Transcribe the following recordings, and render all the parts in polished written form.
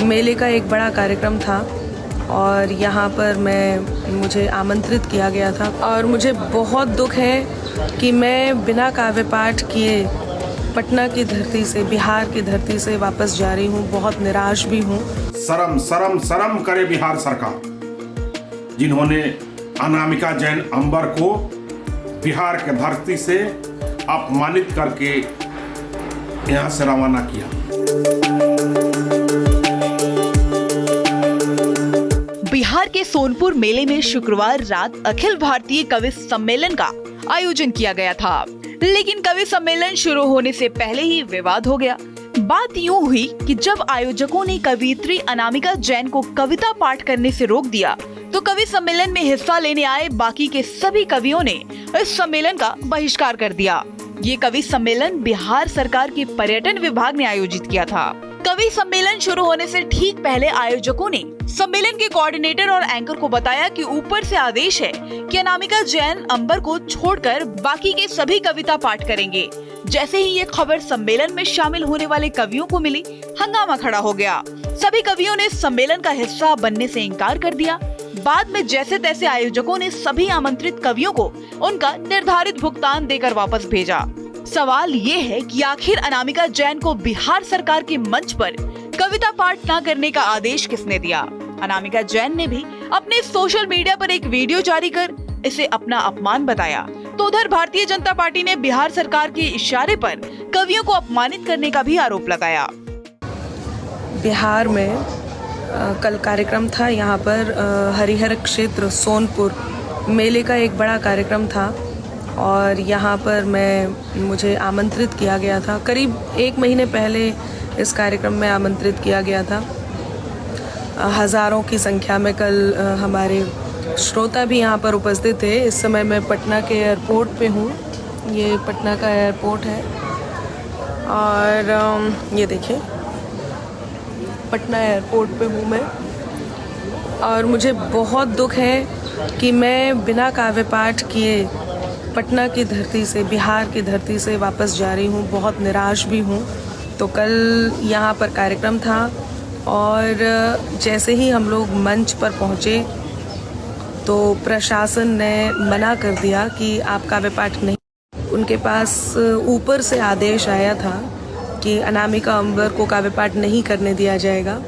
मेले का एक बड़ा कार्यक्रम था और यहाँ पर मुझे आमंत्रित किया गया था और मुझे बहुत दुख है कि मैं बिना काव्य पाठ किए पटना की धरती से, बिहार की धरती से वापस जा रही हूँ। बहुत निराश भी हूँ। शर्म शर्म शर्म करे बिहार सरकार, जिन्होंने अनामिका जैन अंबर को बिहार के धरती से अपमानित करके यहाँ से रवाना किया। बिहार के सोनपुर मेले में शुक्रवार रात अखिल भारतीय कवि सम्मेलन का आयोजन किया गया था, लेकिन कवि सम्मेलन शुरू होने से पहले ही विवाद हो गया। बात यूं हुई कि जब आयोजकों ने कवियत्री अनामिका जैन को कविता पाठ करने से रोक दिया, तो कवि सम्मेलन में हिस्सा लेने आए बाकी के सभी कवियों ने इस सम्मेलन का बहिष्कार कर दिया। ये कवि सम्मेलन बिहार सरकार के पर्यटन विभाग ने आयोजित किया था। कवि सम्मेलन शुरू होने से ठीक पहले आयोजकों ने सम्मेलन के कोऑर्डिनेटर और एंकर को बताया कि ऊपर से आदेश है कि अनामिका जैन अंबर को छोड़कर बाकी के सभी कविता पाठ करेंगे। जैसे ही ये खबर सम्मेलन में शामिल होने वाले कवियों को मिली, हंगामा खड़ा हो गया। सभी कवियों ने सम्मेलन का हिस्सा बनने से इनकार कर दिया। बाद में जैसे तैसे आयोजकों ने सभी आमंत्रित कवियों को उनका निर्धारित भुगतान देकर वापस भेजा। सवाल ये है कि आखिर अनामिका जैन को बिहार सरकार के मंच पर कविता पाठ न करने का आदेश किसने दिया? अनामिका जैन ने भी अपने सोशल मीडिया पर एक वीडियो जारी कर इसे अपना अपमान बताया। तो उधर भारतीय जनता पार्टी ने बिहार सरकार के इशारे पर कवियों को अपमानित करने का भी आरोप लगाया। बिहार में कल कार्यक्रम था, यहाँ पर हरिहर क्षेत्र सोनपुर मेले का एक बड़ा कार्यक्रम था और यहाँ पर मुझे आमंत्रित किया गया था। करीब 1 महीने पहले इस कार्यक्रम में आमंत्रित किया गया था। हज़ारों की संख्या में कल हमारे श्रोता भी यहाँ पर उपस्थित थे। इस समय मैं पटना के एयरपोर्ट पे हूँ। ये पटना का एयरपोर्ट है और ये देखिए पटना एयरपोर्ट पे हूँ मैं। और मुझे बहुत दुख है कि मैं बिना काव्य पाठ किए पटना की धरती से, बिहार की धरती से वापस जा रही हूँ। बहुत निराश भी हूँ। तो कल यहाँ पर कार्यक्रम था और जैसे ही हम लोग मंच पर पहुँचे तो प्रशासन ने मना कर दिया कि आप काव्य पाठ नहीं। उनके पास ऊपर से आदेश आया था कि अनामिका अंबर को काव्य पाठ नहीं करने दिया जाएगा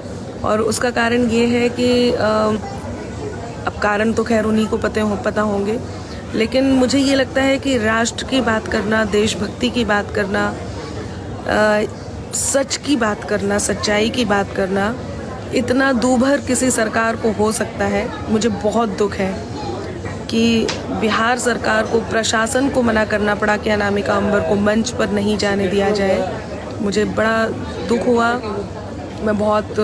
और उसका कारण ये है कि अब कारण तो खैर उन्हीं को पता होंगे, लेकिन मुझे ये लगता है कि राष्ट्र की बात करना, देशभक्ति की बात करना, सच की बात करना, सच्चाई की बात करना इतना दूभर किसी सरकार को हो सकता है। मुझे बहुत दुख है कि बिहार सरकार को, प्रशासन को मना करना पड़ा कि अनामिका अंबर को मंच पर नहीं जाने दिया जाए। मुझे बड़ा दुख हुआ। मैं बहुत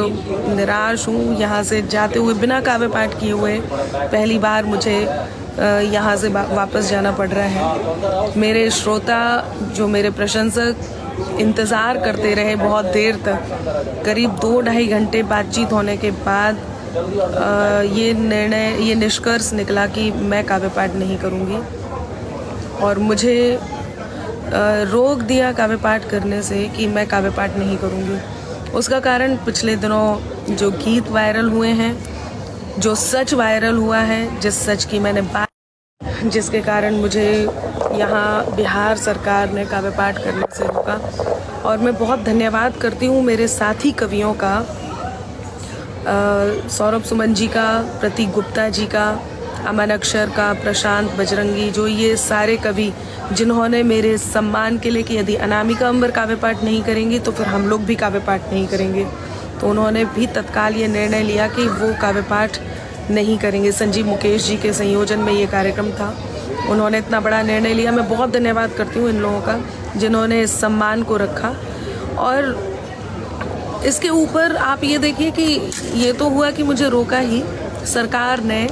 निराश हूँ। यहाँ से जाते हुए बिना काव्य पाठ किए हुए पहली बार मुझे यहाँ से वापस जाना पड़ रहा है। मेरे श्रोता, जो मेरे प्रशंसक इंतज़ार करते रहे बहुत देर तक, करीब 2-2.5 घंटे बातचीत होने के बाद ये निष्कर्ष निकला कि मैं काव्य पाठ नहीं करूँगी और मुझे रोक दिया काव्य पाठ करने से कि मैं काव्य पाठ नहीं करूँगी। उसका कारण पिछले दिनों जो गीत वायरल हुए हैं, जो सच वायरल हुआ है, जिस सच की मैंने बात, जिसके कारण मुझे यहाँ बिहार सरकार ने काव्य पाठ करने से रोका। और मैं बहुत धन्यवाद करती हूँ मेरे साथी कवियों का, सौरभ सुमन जी का, प्रतीक गुप्ता जी का, अमन अक्षर का, प्रशांत बजरंगी, जो ये सारे कवि जिन्होंने मेरे सम्मान के लिए कि यदि अनामिका अंबर काव्य पाठ नहीं करेंगी तो फिर हम लोग भी काव्य पाठ नहीं करेंगे, तो उन्होंने भी तत्काल ये निर्णय लिया कि वो काव्य पाठ नहीं करेंगे। संजीव मुकेश जी के संयोजन में ये कार्यक्रम था, उन्होंने इतना बड़ा निर्णय लिया। मैं बहुत धन्यवाद करती हूँ इन लोगों का जिन्होंने इस सम्मान को रखा। और इसके ऊपर आप ये देखिए कि ये तो हुआ कि मुझे रोका ही, सरकार ने,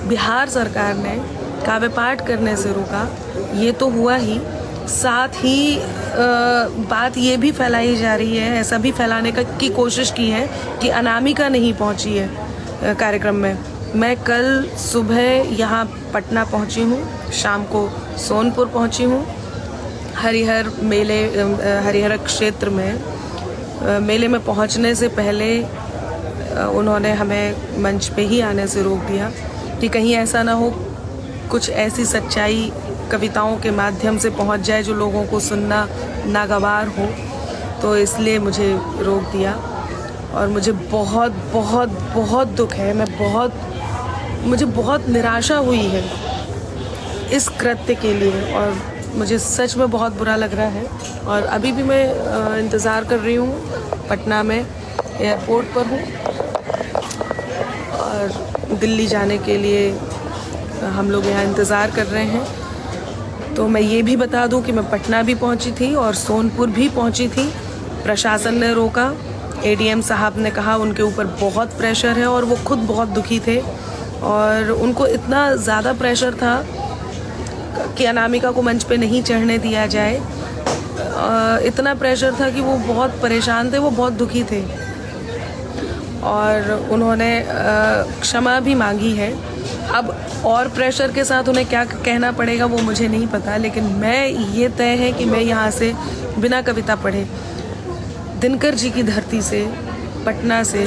बिहार सरकार ने काव्य पाठ करने से रोका, ये तो हुआ ही। साथ ही बात ये भी फैलाई जा रही है, ऐसा भी फैलाने की कोशिश की है कि अनामिका नहीं पहुंची है कार्यक्रम में। मैं कल सुबह यहाँ पटना पहुँची हूँ, शाम को सोनपुर पहुँची हूँ। हरिहर क्षेत्र में मेले में पहुँचने से पहले उन्होंने हमें मंच पे ही आने से रोक दिया कि कहीं ऐसा ना हो कुछ ऐसी सच्चाई कविताओं के माध्यम से पहुंच जाए जो लोगों को सुनना नागवार हो, तो इसलिए मुझे रोक दिया। और मुझे बहुत बहुत बहुत दुख है, मुझे बहुत निराशा हुई है इस कृत्य के लिए, और मुझे सच में बहुत बुरा लग रहा है। और अभी भी मैं इंतज़ार कर रही हूँ, पटना में एयरपोर्ट पर हूँ और दिल्ली जाने के लिए हम लोग यहाँ इंतज़ार कर रहे हैं। तो मैं ये भी बता दूँ कि मैं पटना भी पहुँची थी और सोनपुर भी पहुँची थी। प्रशासन ने रोका, एडीएम साहब ने कहा उनके ऊपर बहुत प्रेशर है और वो खुद बहुत दुखी थे और उनको इतना ज़्यादा प्रेशर था कि अनामिका को मंच पे नहीं चढ़ने दिया जाए। इतना प्रेशर था कि वो बहुत परेशान थे, वो बहुत दुखी थे और उन्होंने क्षमा भी मांगी है। अब और प्रेशर के साथ उन्हें क्या कहना पड़ेगा वो मुझे नहीं पता, लेकिन मैं ये तय है कि मैं यहाँ से बिना कविता पढ़े दिनकर जी की धरती से, पटना से,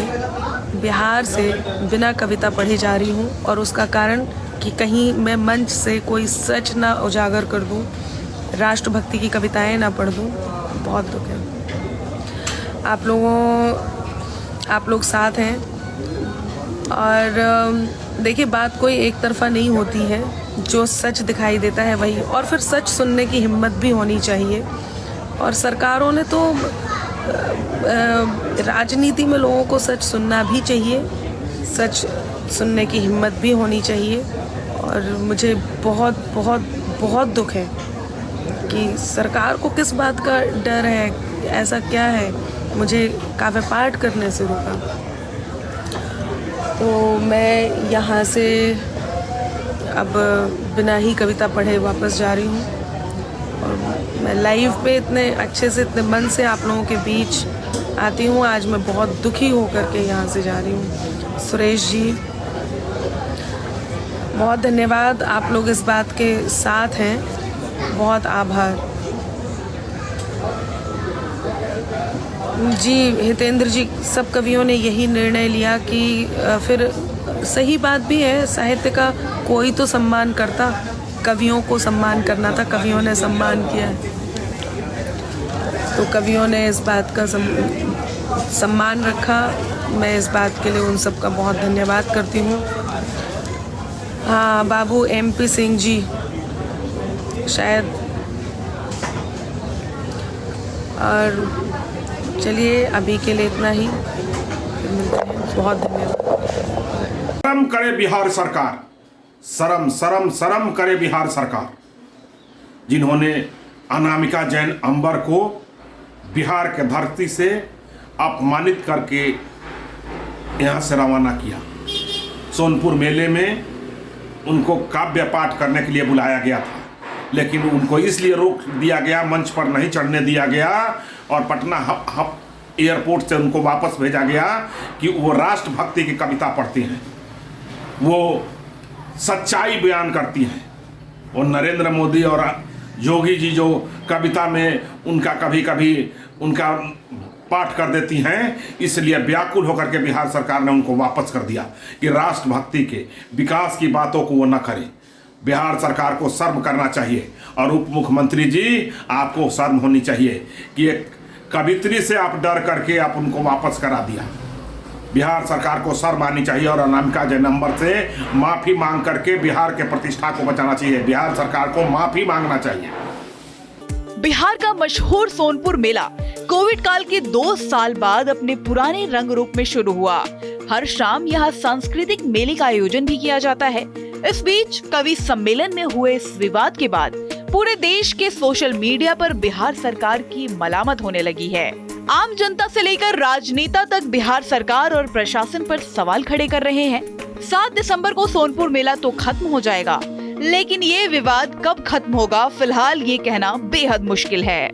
बिहार से बिना कविता पढ़े जा रही हूँ। और उसका कारण कि कहीं मैं मंच से कोई सच ना उजागर कर दूँ, राष्ट्रभक्ति की कविताएं ना पढ़ दूँ। बहुत दुख है। आप लोग साथ हैं और देखिए बात कोई एक तरफा नहीं होती है, जो सच दिखाई देता है वही, और फिर सच सुनने की हिम्मत भी होनी चाहिए। और सरकारों ने तो राजनीति में लोगों को सच सुनना भी चाहिए, सच सुनने की हिम्मत भी होनी चाहिए। और मुझे बहुत बहुत बहुत दुख है कि सरकार को किस बात का डर है, ऐसा क्या है मुझे काव्य पाठ करने से रोका। तो मैं यहाँ से अब बिना ही कविता पढ़े वापस जा रही हूँ और मैं लाइव पे इतने अच्छे से, इतने मन से आप लोगों के बीच आती हूँ। आज मैं बहुत दुखी होकर के यहाँ से जा रही हूँ। सुरेश जी बहुत धन्यवाद, आप लोग इस बात के साथ हैं, बहुत आभार। जी हितेंद्र जी, सब कवियों ने यही निर्णय लिया कि फिर सही बात भी है, साहित्य का कोई तो सम्मान करता, कवियों को सम्मान करना था, कवियों ने सम्मान किया है। तो कवियों ने इस बात का सम्मान रखा, मैं इस बात के लिए उन सब का बहुत धन्यवाद करती हूँ। हाँ बाबू MP सिंह जी शायद, और चलिए अभी के लिए इतना ही, फिर मिलते हैं। बहुत धन्यवाद। शर्म करे बिहार सरकार, शर्म शर्म शर्म करे बिहार सरकार, जिन्होंने अनामिका जैन अंबर को बिहार के धरती से अपमानित करके यहाँ से रवाना किया। सोनपुर मेले में उनको काव्य पाठ करने के लिए बुलाया गया था, लेकिन उनको इसलिए रोक दिया गया, मंच पर नहीं चढ़ने दिया गया और पटना एयरपोर्ट से उनको वापस भेजा गया कि वो राष्ट्रभक्ति की कविता पढ़ती हैं, वो सच्चाई बयान करती हैं। और नरेंद्र मोदी और योगी जी जो कविता में उनका कभी कभी उनका पाठ कर देती हैं, इसलिए व्याकुल होकर के बिहार सरकार ने उनको वापस कर दिया कि राष्ट्रभक्ति के विकास की बातों को वो न करें। बिहार सरकार को शर्म करना चाहिए और उप मुख्यमंत्री जी आपको शर्म होनी चाहिए कि एक कवित्री से आप डर करके आप उनको वापस करा दिया। बिहार सरकार को शर्म आनी चाहिए और अनामिका जैन अंबर से माफ़ी मांग करके बिहार के प्रतिष्ठा को बचाना चाहिए। बिहार सरकार को माफ़ी मांगना चाहिए। बिहार का मशहूर सोनपुर मेला कोविड काल के 2 साल बाद अपने पुराने रंग रूप में शुरू हुआ। हर शाम यहाँ सांस्कृतिक मेले का आयोजन भी किया जाता है। इस बीच कवि सम्मेलन में हुए इस विवाद के बाद पूरे देश के सोशल मीडिया पर बिहार सरकार की मलामत होने लगी है। आम जनता से लेकर राजनेता तक बिहार सरकार और प्रशासन पर सवाल खड़े कर रहे हैं। 7 दिसंबर को सोनपुर मेला तो खत्म हो जाएगा, लेकिन ये विवाद कब खत्म होगा फिलहाल ये कहना बेहद मुश्किल है।